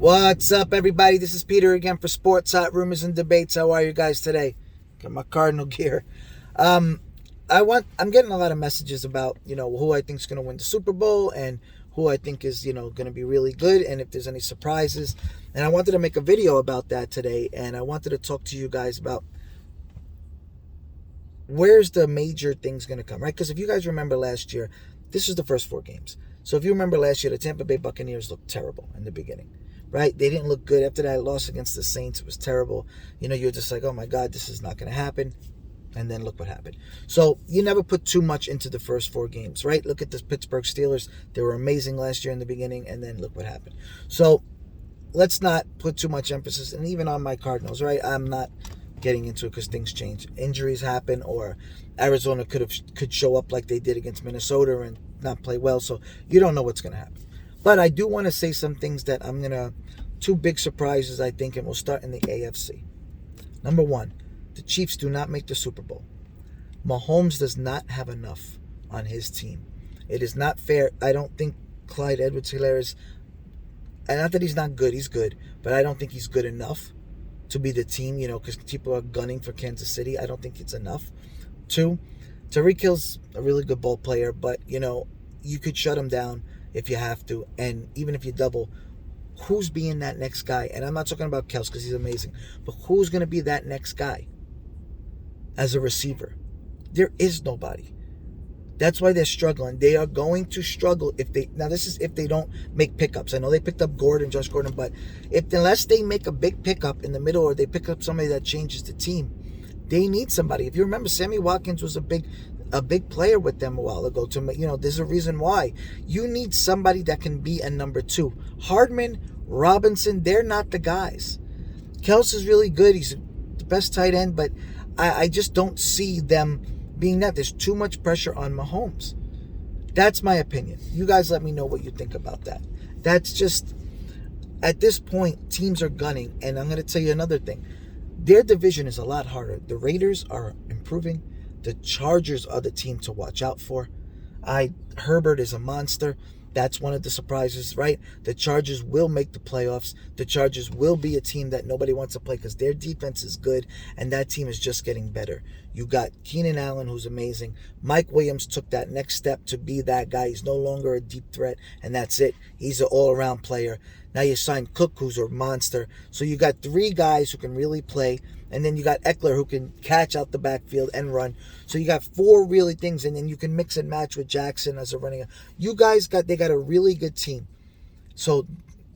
What's up, everybody? This is Peter again for Sports Hot Rumors and Debates. How are you guys today? Got my Cardinal gear. I'm getting a lot of messages about, who I think is going to win the Super Bowl and who I think is, going to be really good and if there's any surprises. And I wanted to make a video about that today, and I wanted to talk to you guys about where's the major things going to come, right? Because if you guys remember last year, this is the first 4 games. So if you remember last year, the Tampa Bay Buccaneers looked terrible in the beginning. Right? They didn't look good. After that loss against the Saints, it was terrible. You're just like, oh my God, this is not going to happen. And then look what happened. So you never put too much into the first 4 games, right? Look at the Pittsburgh Steelers. They were amazing last year in the beginning, and then look what happened. So let's not put too much emphasis, and even on my Cardinals, right? I'm not getting into it because things change. Injuries happen, or Arizona could show up like they did against Minnesota and not play well. So you don't know what's going to happen. But I do want to say some things that 2 big surprises, I think, and we'll start in the AFC. Number 1, the Chiefs do not make the Super Bowl. Mahomes does not have enough on his team. It is not fair. I don't think Clyde Edwards-Helaire is, and not that he's not good, he's good, but I don't think he's good enough to be the team, because people are gunning for Kansas City. I don't think it's enough. 2, Tyreek Hill's a really good ball player, but, you could shut him down if you have to, and even if you double, who's being that next guy? And I'm not talking about Kels because he's amazing, but who's going to be that next guy as a receiver? There is nobody. That's why they're struggling. They are going to struggle if they don't make pickups. I know they picked up Josh Gordon, but unless they make a big pickup in the middle, or they pick up somebody that changes the team, they need somebody. If you remember, Sammy Watkins was a big player with them a while ago. There's a reason why. You need somebody that can be a number 2. Hardman, Robinson, they're not the guys. Kels is really good. He's the best tight end, but I just don't see them being that. There's too much pressure on Mahomes. That's my opinion. You guys let me know what you think about that. That's just, at this point, teams are gunning. And I'm going to tell you another thing. Their division is a lot harder. The Raiders are improving. The Chargers are the team to watch out for. Herbert is a monster. That's one of the surprises, right? The Chargers will make the playoffs. The Chargers will be a team that nobody wants to play because their defense is good, and that team is just getting better. You got Keenan Allen, who's amazing. Mike Williams took that next step to be that guy. He's no longer a deep threat, and that's it. He's an all-around player. Now you signed Cook, who's a monster. So you got 3 guys who can really play, and then you got Eckler, who can catch out the backfield and run. So you got 4 really things, and then you can mix and match with Jackson as a running. You guys got a really good team. So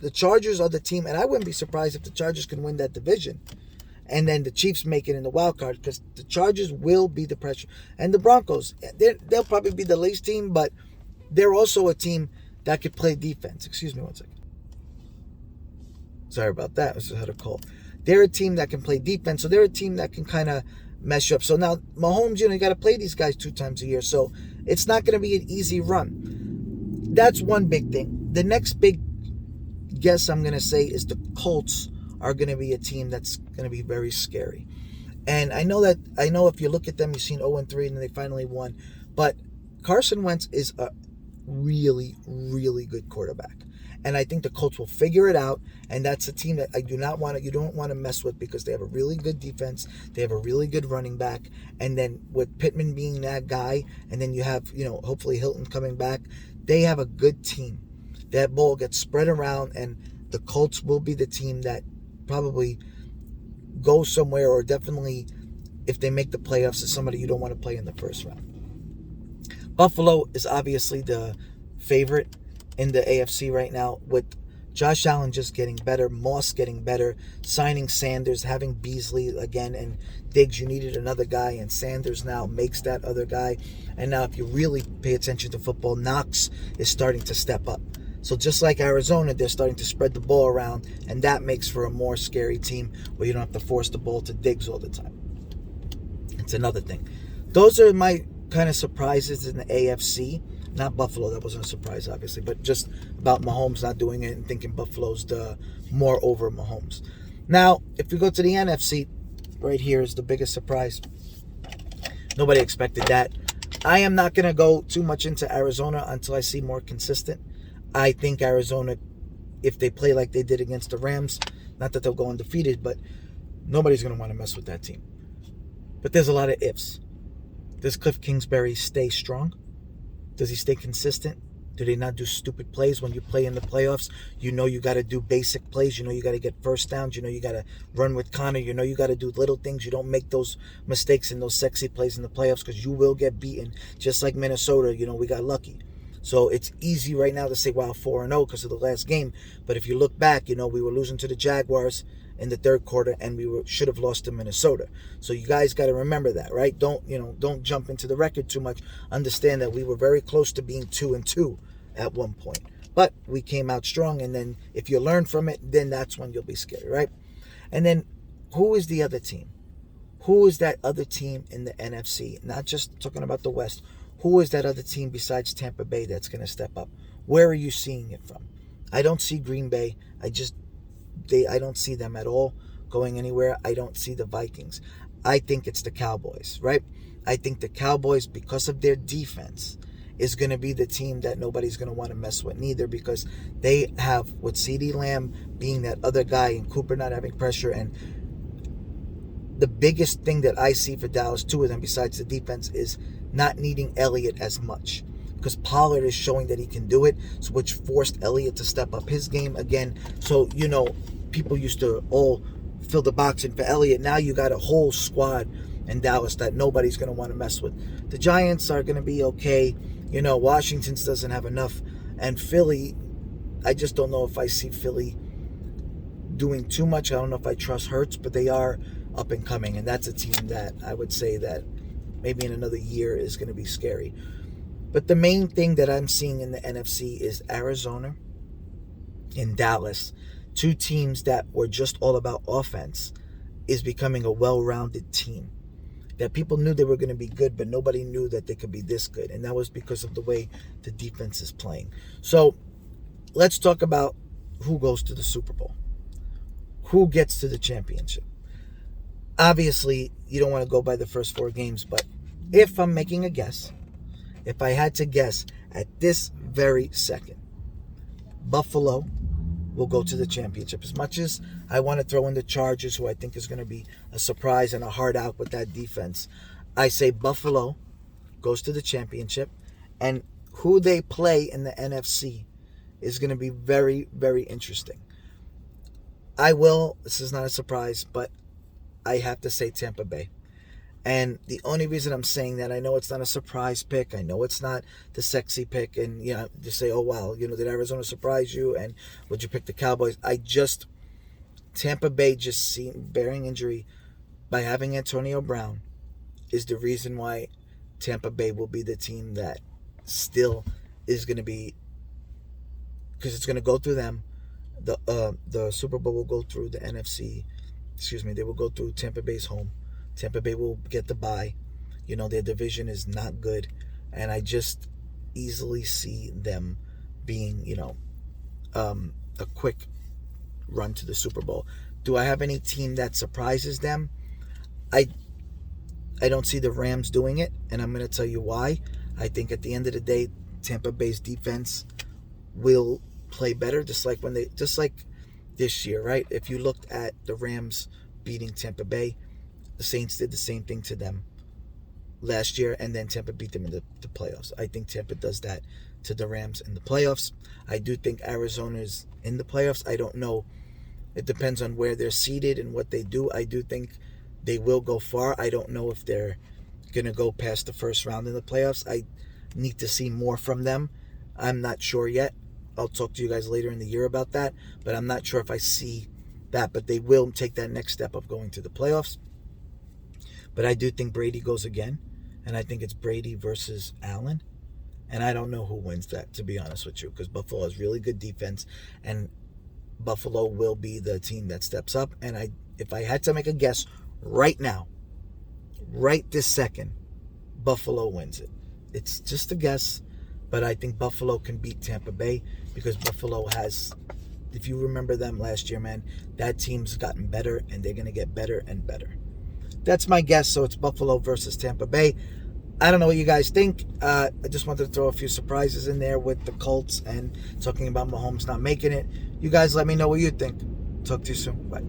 the Chargers are the team, and I wouldn't be surprised if the Chargers can win that division, and then the Chiefs make it in the wild card, because the Chargers will be the pressure. And the Broncos, they'll probably be the least team, but they're also a team that could play defense. Excuse me one second. Sorry about that. I just had a call. They're a team that can play defense, so they're a team that can kind of mess you up. So now Mahomes, you got to play these guys 2 times a year, so it's not going to be an easy run. That's one big thing. The next big guess I'm going to say is the Colts are going to be a team that's going to be very scary. And I know if you look at them, you've seen 0-3 and they finally won, but Carson Wentz is a really, really good quarterback. And I think the Colts will figure it out, and that's a team that you don't want to mess with, because they have a really good defense, they have a really good running back, and then with Pittman being that guy, and then you have, hopefully Hilton coming back, they have a good team. That ball gets spread around, and the Colts will be the team that probably goes somewhere, or definitely, if they make the playoffs, is somebody you don't want to play in the first round. Buffalo is obviously the favorite in the AFC right now, with Josh Allen just getting better, Moss getting better, signing Sanders, having Beasley again, and Diggs, you needed another guy, and Sanders now makes that other guy. And now if you really pay attention to football, Knox is starting to step up. So just like Arizona, they're starting to spread the ball around, and that makes for a more scary team where you don't have to force the ball to Diggs all the time. It's another thing. Those are my kind of surprises in the AFC. Not Buffalo, that wasn't a surprise, obviously, but just about Mahomes not doing it and thinking Buffalo's the more over Mahomes. Now, if we go to the NFC, right here is the biggest surprise. Nobody expected that. I am not going to go too much into Arizona until I see more consistent. I think Arizona if they play like they did against the Rams, not that they'll go undefeated, but nobody's going to want to mess with that team. But there's a lot of ifs. Does Cliff Kingsbury stay strong? Does he stay consistent? Do they not do stupid plays when you play in the playoffs? You know you got to do basic plays. You know you got to get first downs. You know you got to run with Connor. You know you got to do little things. You don't make those mistakes and those sexy plays in the playoffs because you will get beaten. Just like Minnesota, we got lucky. So it's easy right now to say, wow, 4-0 because of the last game. But if you look back, we were losing to the Jaguars in the third quarter, and we should have lost to Minnesota. So you guys got to remember that, right? Don't jump into the record too much. Understand that we were very close to being 2-2 at one point. But we came out strong, and then if you learn from it, then that's when you'll be scared, right? And then who is the other team? Who is that other team in the NFC? Not just talking about the West. Who is that other team besides Tampa Bay that's going to step up? Where are you seeing it from? I don't see Green Bay. I don't see them at all going anywhere. I don't see the Vikings. I think it's the Cowboys, right? I think the Cowboys, because of their defense, is going to be the team that nobody's going to want to mess with neither, because they have, with CeeDee Lamb being that other guy and Cooper not having pressure, and the biggest thing that I see for Dallas, two of them besides the defense, is not needing Elliott as much, because Pollard is showing that he can do it, which forced Elliott to step up his game again. So, people used to all fill the box in for Elliott. Now you got a whole squad in Dallas that nobody's going to want to mess with. The Giants are going to be okay. Washington doesn't have enough. And Philly, I just don't know if I see Philly doing too much. I don't know if I trust Hurts, but they are up and coming. And that's a team that I would say that maybe in another year is going to be scary. But the main thing that I'm seeing in the NFC is Arizona and Dallas, two teams that were just all about offense, is becoming a well-rounded team. That people knew they were going to be good, but nobody knew that they could be this good. And that was because of the way the defense is playing. So let's talk about who goes to the Super Bowl. Who gets to the championship? Obviously, you don't want to go by the first 4 games, but if I'm making a guess, if I had to guess at this very second, Buffalo will go to the championship. As much as I want to throw in the Chargers, who I think is going to be a surprise and a hard out with that defense, I say Buffalo goes to the championship, and who they play in the NFC is going to be very, very interesting. This is not a surprise, but I have to say Tampa Bay. And the only reason I'm saying that, I know it's not a surprise pick. I know it's not the sexy pick. And, just say, oh, wow, did Arizona surprise you? And would you pick the Cowboys? Tampa Bay just seemed, bearing injury, by having Antonio Brown, is the reason why Tampa Bay will be the team that still is going to be, because it's going to go through them. The Super Bowl will go through the NFC. They will go through Tampa Bay's home. Tampa Bay will get the bye. Their division is not good. And I just easily see them being, a quick run to the Super Bowl. Do I have any team that surprises them? I don't see the Rams doing it, and I'm going to tell you why. I think at the end of the day, Tampa Bay's defense will play better, just like this year, right? If you looked at the Rams beating Tampa Bay, the Saints did the same thing to them last year, and then Tampa beat them in the playoffs. I think Tampa does that to the Rams in the playoffs. I do think Arizona's in the playoffs. I don't know. It depends on where they're seated and what they do. I do think they will go far. I don't know if they're going to go past the first round in the playoffs. I need to see more from them. I'm not sure yet. I'll talk to you guys later in the year about that, but I'm not sure if I see that. But they will take that next step of going to the playoffs. But I do think Brady goes again, and I think it's Brady versus Allen. And I don't know who wins that, to be honest with you, because Buffalo has really good defense, and Buffalo will be the team that steps up. And if I had to make a guess right now, right this second, Buffalo wins it. It's just a guess, but I think Buffalo can beat Tampa Bay, because Buffalo has, if you remember them last year, man, that team's gotten better, and they're going to get better and better. That's my guess. So it's Buffalo versus Tampa Bay. I don't know what you guys think. I just wanted to throw a few surprises in there with the Colts and talking about Mahomes not making it. You guys let me know what you think. Talk to you soon. Bye.